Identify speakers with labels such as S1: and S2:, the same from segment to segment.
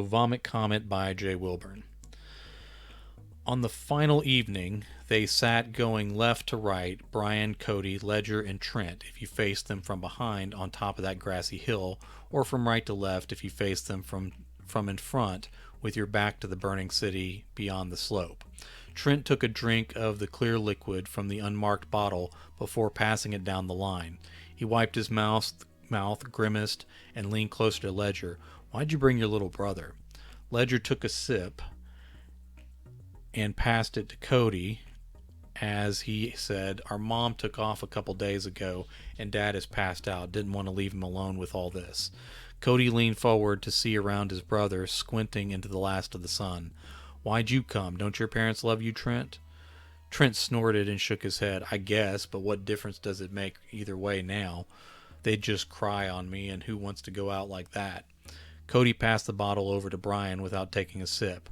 S1: Vomit Comet by Jay Wilburn. On the final evening, they sat going left to right, Brian, Cody, Ledger, and Trent, if you faced them from behind on top of that grassy hill, or from right to left if you faced them from in front with your back to the burning city beyond the slope. Trent took a drink of the clear liquid from the unmarked bottle before passing it down the line. He wiped his mouth, grimaced, and leaned closer to Ledger. "Why'd you bring your little brother?" Ledger took a sip and passed it to Cody as he said, "Our mom took off a couple days ago and Dad is passed out. Didn't want to leave him alone with all this." Cody leaned forward to see around his brother, squinting into the last of the sun. "Why'd you come? Don't your parents love you, Trent?" Trent snorted and shook his head. "I guess, but what difference does it make either way now? They'd just cry on me, and who wants to go out like that?" Cody passed the bottle over to Brian without taking a sip.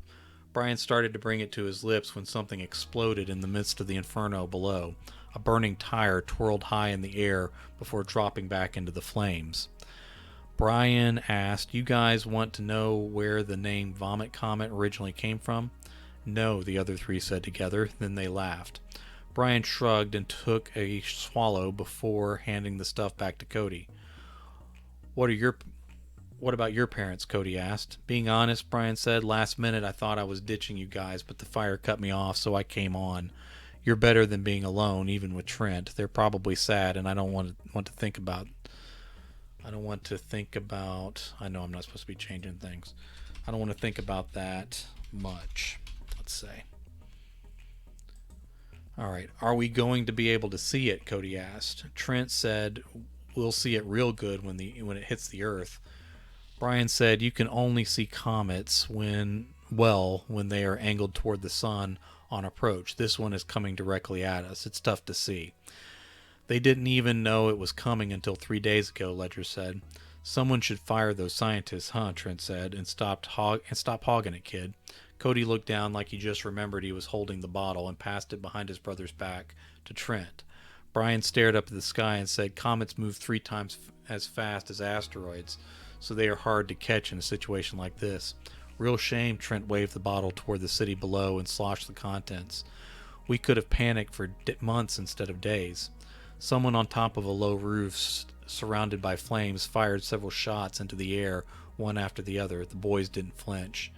S1: Brian started to bring it to his lips when something exploded in the midst of the inferno below. A burning tire twirled high in the air before dropping back into the flames. Brian asked, "You guys want to know where the name Vomit Comet originally came from?" "No," the other three said together. Then they laughed. Brian shrugged and took a swallow before handing the stuff back to Cody. What about your parents?" Cody asked. "Being honest," Brian said, "last minute I thought I was ditching you guys, but the fire cut me off, so I came on. You're better than being alone, even with Trent. They're probably sad, and I don't want to think about. I don't want to think about. I know I'm not supposed to be changing things. I don't want to think about that much. Let's say. All right. Are we going to be able to see it?" Cody asked. Trent said, "We'll see it real good when it hits the Earth." Brian said, "You can only see comets when they are angled toward the sun on approach. This one is coming directly at us. It's tough to see." "They didn't even know it was coming until 3 days ago," Ledger said. "Someone should fire those scientists, huh?" Trent said, and stop hogging it, kid." Cody looked down like he just remembered he was holding the bottle and passed it behind his brother's back to Trent. Brian stared up at the sky and said, "Comets move 3 times as fast as asteroids, so they are hard to catch in a situation like this." "Real shame." Trent waved the bottle toward the city below and sloshed the contents. "We could have panicked for months instead of days." Someone on top of a low roof, surrounded by flames, fired several shots into the air, one after the other. The boys didn't flinch.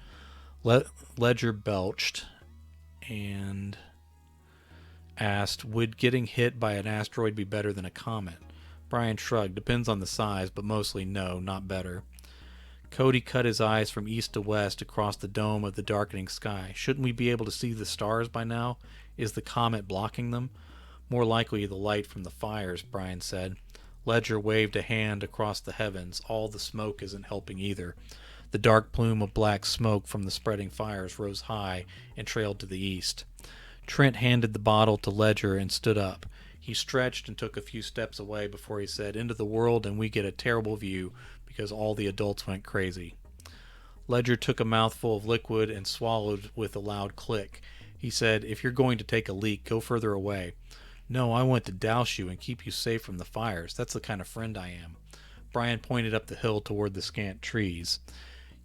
S1: Ledger belched and asked, "Would getting hit by an asteroid be better than a comet?" Brian shrugged. "Depends on the size, but mostly no, not better." Cody cut his eyes from east to west across the dome of the darkening sky. "Shouldn't we be able to see the stars by now? Is the comet blocking them?" "More likely the light from the fires," Brian said. Ledger waved a hand across the heavens. "All the smoke isn't helping either." The dark plume of black smoke from the spreading fires rose high and trailed to the east. Trent handed the bottle to Ledger and stood up. He stretched and took a few steps away before he said, "Into the world, and we get a terrible view because all the adults went crazy." Ledger took a mouthful of liquid and swallowed with a loud click. He said, "If you're going to take a leak, go further away." "No, I want to douse you and keep you safe from the fires. That's the kind of friend I am." Brian pointed up the hill toward the scant trees.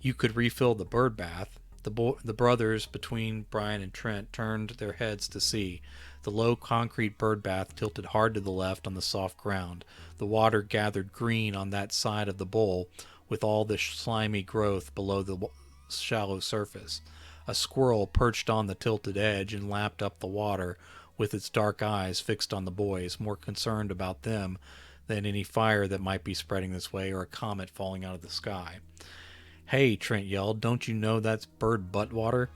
S1: "You could refill the bird bath." The brothers between Brian and Trent turned their heads to see. The low concrete bird bath tilted hard to the left on the soft ground. The water gathered green on that side of the bowl, with all the slimy growth below the shallow surface. A squirrel perched on the tilted edge and lapped up the water, with its dark eyes fixed on the boys, more concerned about them than any fire that might be spreading this way or a comet falling out of the sky. "Hey," Trent yelled, "don't you know that's bird butt water?"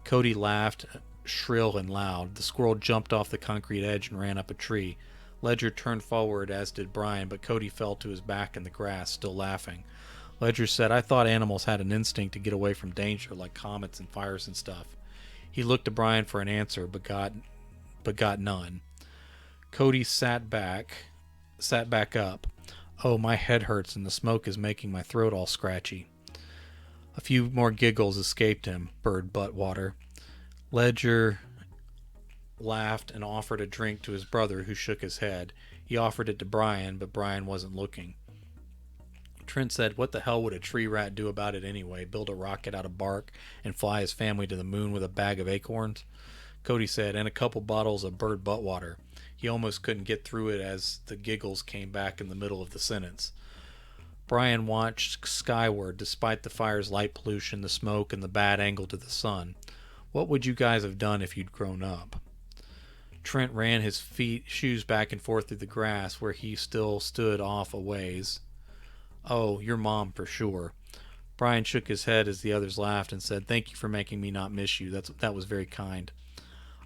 S1: Cody laughed, shrill and loud. The squirrel jumped off the concrete edge and ran up a tree. Ledger turned forward, as did Brian, but Cody fell to his back in the grass, still laughing. Ledger said, "I thought animals had an instinct to get away from danger, like comets and fires and stuff." He looked to Brian for an answer, but got none. Cody sat back up. "Oh, my head hurts and the smoke is making my throat all scratchy." A few more giggles escaped him. Bird butt water. Ledger laughed and offered a drink to his brother, who shook his head. He offered it to Brian, but Brian wasn't looking. Trent said, what the hell would a tree rat do about it anyway? Build a rocket out of bark and fly his family to the moon with a bag of acorns? Cody said, and a couple bottles of bird butt water. He almost couldn't get through it as the giggles came back in the middle of the sentence. Brian watched skyward despite the fire's light pollution, the smoke, and the bad angle to the sun. What would you guys have done if you'd grown up? Trent ran his shoes back and forth through the grass where he still stood off a ways. Oh, your mom for sure. Brian shook his head as the others laughed and said, thank you for making me not miss you. That was very kind.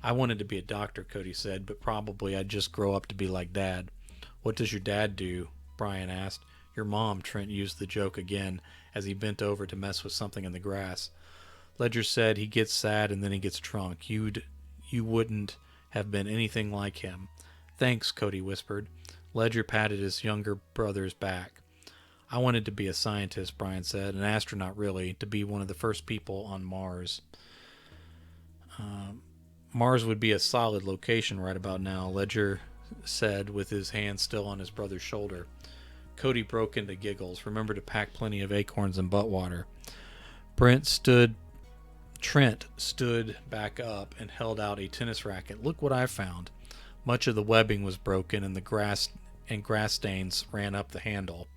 S1: I wanted to be a doctor, Cody said, but probably I'd just grow up to be like Dad. What does your dad do? Brian asked. Your mom, Trent used the joke again as he bent over to mess with something in the grass. Ledger said he gets sad and then he gets drunk. You wouldn't have been anything like him. Thanks, Cody whispered. Ledger patted his younger brother's back. I wanted to be a scientist, Brian said, an astronaut really, to be one of the first people on Mars. Mars would be a solid location right about now, Ledger said with his hand still on his brother's shoulder. Cody broke into giggles. Remember to pack plenty of acorns and butt water. Trent stood back up and held out a tennis racket. Look what I found. Much of the webbing was broken and the grass stains ran up the handle.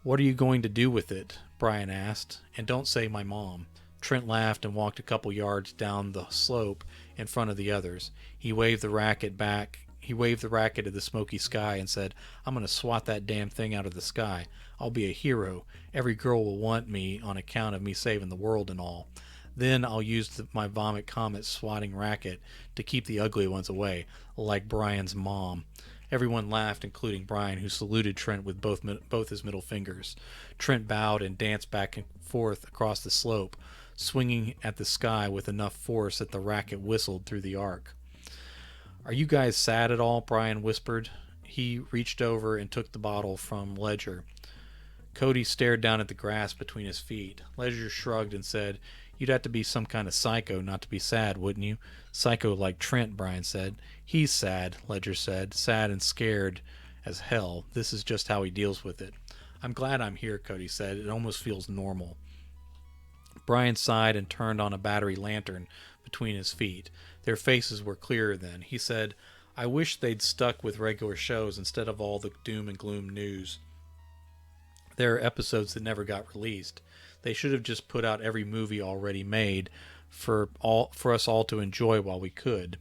S1: What are you going to do with it? Brian asked. And don't say my mom. Trent laughed and walked a couple yards down the slope in front of the others. He waved the racket at the smoky sky and said, I'm going to swat that damn thing out of the sky. I'll be a hero. Every girl will want me on account of me saving the world and all. Then I'll use my Vomit Comet swatting racket to keep the ugly ones away, like Brian's mom. Everyone laughed, including Brian, who saluted Trent with both his middle fingers. Trent bowed and danced back and forth across the slope, swinging at the sky with enough force that the racket whistled through the arc. Are you guys sad at all? Brian whispered. He reached over and took the bottle from Ledger. Cody stared down at the grass between his feet. Ledger shrugged and said, You'd have to be some kind of psycho not to be sad, wouldn't you? Psycho like Trent, Brian said. He's sad, Ledger said. Sad and scared as hell. This is just how he deals with it. I'm glad I'm here, Cody said. It almost feels normal. Brian sighed and turned on a battery lantern between his feet. Their faces were clearer then. He said, I wish they'd stuck with regular shows instead of all the doom and gloom news. There are episodes that never got released. They should have just put out every movie already made for us all to enjoy while we could.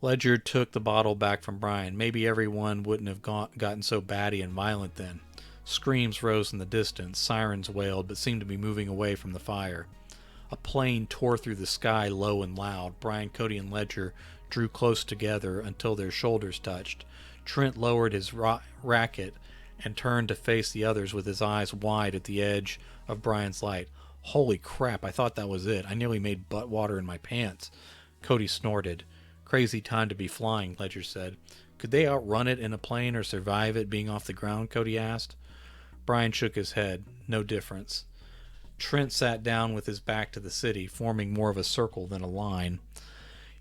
S1: Ledger took the bottle back from Brian. Maybe everyone wouldn't have gotten so batty and violent then. Screams rose in the distance. Sirens wailed, but seemed to be moving away from the fire. A plane tore through the sky low and loud. Brian, Cody, and Ledger drew close together until their shoulders touched. Trent lowered his racket and turned to face the others with his eyes wide at the edge of Brian's light. Holy crap, I thought that was it. I nearly made butt water in my pants. Cody snorted. Crazy time to be flying, Ledger said. Could they outrun it in a plane or survive it being off the ground? Cody asked. Brian shook his head. No difference. Trent sat down with his back to the city, forming more of a circle than a line.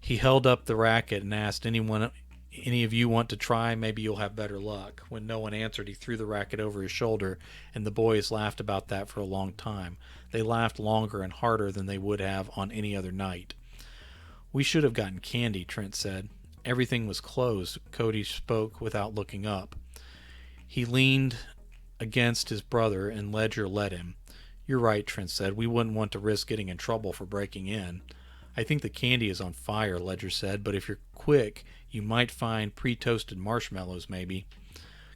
S1: He held up the racket and asked, any of you want to try? Maybe you'll have better luck. When no one answered, he threw the racket over his shoulder, and the boys laughed about that for a long time. They laughed longer and harder than they would have on any other night. We should have gotten candy, Trent said. Everything was closed. Cody spoke without looking up. He leaned against his brother, and Ledger let him. You're right, Trent said. We wouldn't want to risk getting in trouble for breaking in. I think the candy is on fire, Ledger said, but if you're quick, you might find pre-toasted marshmallows, maybe.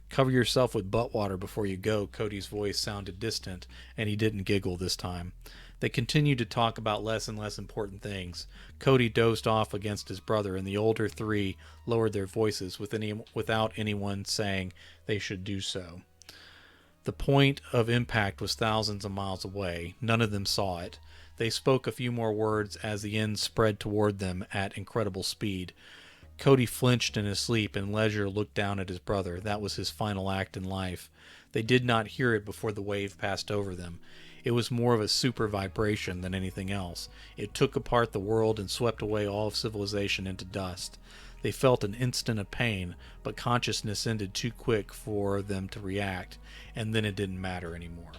S1: Cover yourself with butt water before you go. Cody's voice sounded distant, and he didn't giggle this time. They continued to talk about less and less important things. Cody dozed off against his brother, and the older three lowered their voices without anyone saying they should do so. The point of impact was thousands of miles away. None of them saw it. They spoke a few more words as the end spread toward them at incredible speed. Cody flinched in his sleep, and Ledger looked down at his brother. That was his final act in life. They did not hear it before the wave passed over them. It was more of a super vibration than anything else. It took apart the world and swept away all of civilization into dust. They felt an instant of pain, but consciousness ended too quick for them to react, and then it didn't matter anymore.